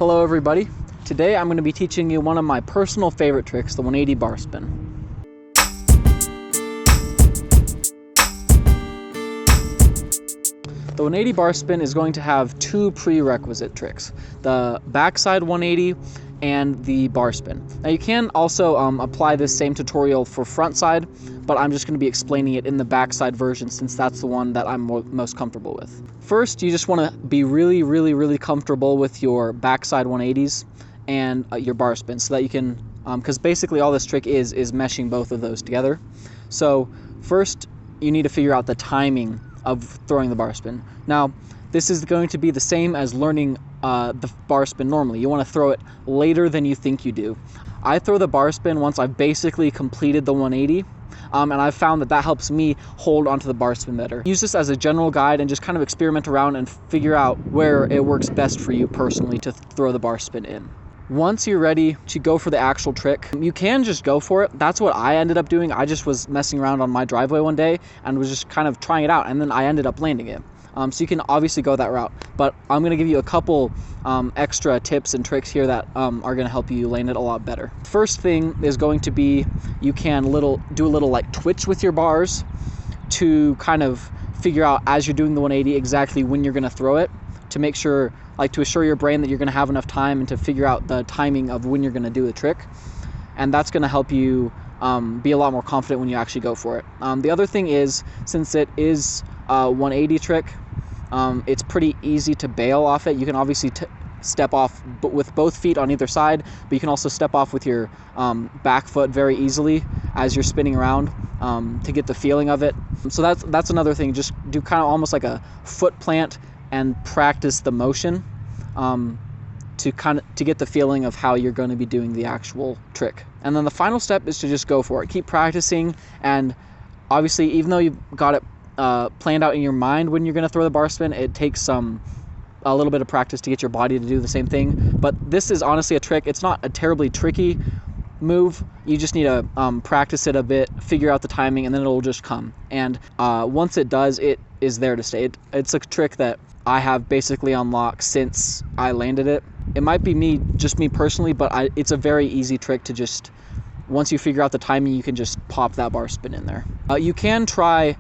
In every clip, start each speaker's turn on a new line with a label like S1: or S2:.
S1: Hello everybody. Today I'm going to be teaching you one of my personal favorite tricks, the 180 bar spin. The 180 bar spin is going to have two prerequisite tricks, the backside 180 and the bar spin. Now you can also apply this same tutorial for front side, but I'm just going to be explaining it in the backside version since that's the one that I'm most comfortable with. First, you just want to be really comfortable with your backside 180s and your bar spin so that you can, because basically all this trick is meshing both of those together. So first, you need to figure out the timing of throwing the bar spin. Now, this is going to be the same as learning the bar spin normally. You want to throw it later than you think you do. I throw the bar spin once I've basically completed the 180, and I've found that helps me hold onto the bar spin better. Use this as a general guide and just kind of experiment around and figure out where it works best for you personally to throw the bar spin in. Once you're ready to go for the actual trick, you can just go for it. That's what I ended up doing. I just was messing around on my driveway one day and was just kind of trying it out, and then I ended up landing it. So you can obviously go that route, but I'm going to give you a couple extra tips and tricks here that are going to help you land it a lot better. First thing is going to be you can do a little like twitch with your bars to kind of figure out as you're doing the 180 exactly when you're going to throw it, to make sure, like, to assure your brain that you're going to have enough time and to figure out the timing of when you're going to do the trick. And that's going to help you be a lot more confident when you actually go for it. The other thing is, since it is a 180 trick, it's pretty easy to bail off it. You can obviously step off with both feet on either side, but you can also step off with your back foot very easily as you're spinning around to get the feeling of it. So that's another thing. Just do kind of almost like a foot plant and practice the motion to get the feeling of how you're going to be doing the actual trick. And then the final step is to just go for it. Keep practicing, and obviously, even though you've got it planned out in your mind when you're going to throw the bar spin, it takes a little bit of practice to get your body to do the same thing. But this is honestly a trick. It's not a terribly tricky move. You just need to practice it a bit, figure out the timing, and then it'll just come. And once it does, it is there to stay. It's a trick that I have basically unlocked since I landed it. It might be just me personally, but it's a very easy trick to just, once you figure out the timing, you can just pop that bar spin in there. You can try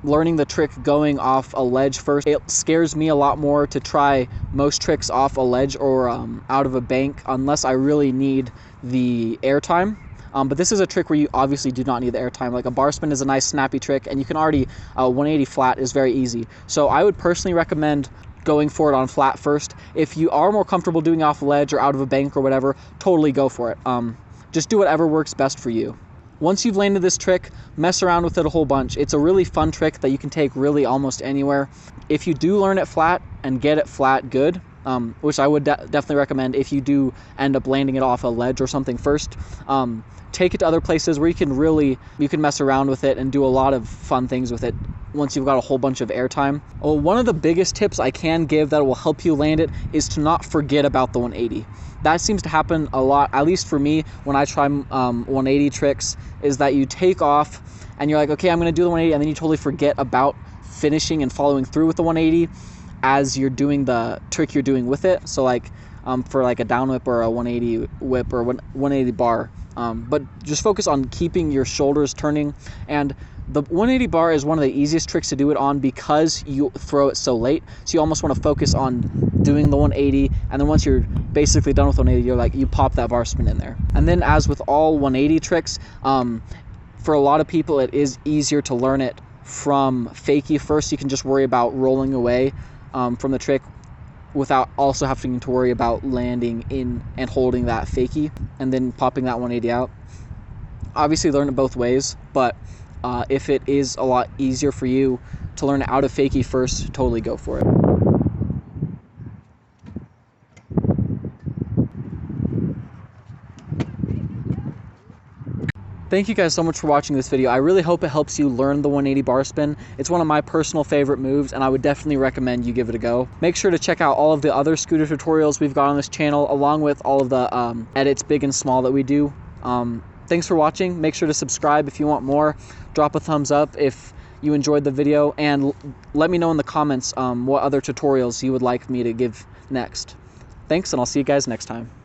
S1: learning the trick going off a ledge first. It scares me a lot more to try most tricks off a ledge or out of a bank unless I really need the airtime. But this is a trick where you obviously do not need the airtime. Like a bar spin is a nice snappy trick, and you can already 180 flat is very easy. So I would personally recommend going for it on flat first. If you are more comfortable doing off a ledge or out of a bank or whatever, totally go for it. Just do whatever works best for you. Once you've landed this trick, mess around with it a whole bunch. It's a really fun trick that you can take really almost anywhere. If you do learn it flat and get it flat good, which I would definitely recommend if you do end up landing it off a ledge or something first, take it to other places where you can mess around with it and do a lot of fun things with it once you've got a whole bunch of airtime. Well, one of the biggest tips I can give that will help you land it is to not forget about the 180. That seems to happen a lot, at least for me, when I try 180 tricks, is that you take off and you're like, okay, I'm going to do the 180, and then you totally forget about finishing and following through with the 180 as you're doing the trick you're doing with it. So like for like a down whip or a 180 whip or 180 bar, but just focus on keeping your shoulders turning. And the 180 bar is one of the easiest tricks to do it on because you throw it so late. So you almost want to focus on doing the 180, and then once you're basically done with 180, you pop that bar spin in there. And then, as with all 180 tricks, for a lot of people it is easier to learn it from fakie first. You can just worry about rolling away from the trick without also having to worry about landing in and holding that fakie and then popping that 180 out. Obviously learn it both ways, but if it is a lot easier for you to learn out of fakie first, totally go for it. Thank you guys so much for watching this video. I really hope it helps you learn the 180 bar spin. It's one of my personal favorite moves, and I would definitely recommend you give it a go. Make sure to check out all of the other scooter tutorials we've got on this channel, along with all of the edits big and small that we do. Thanks for watching. Make sure to subscribe if you want more. Drop a thumbs up if you enjoyed the video, and let me know in the comments what other tutorials you would like me to give next. Thanks, and I'll see you guys next time.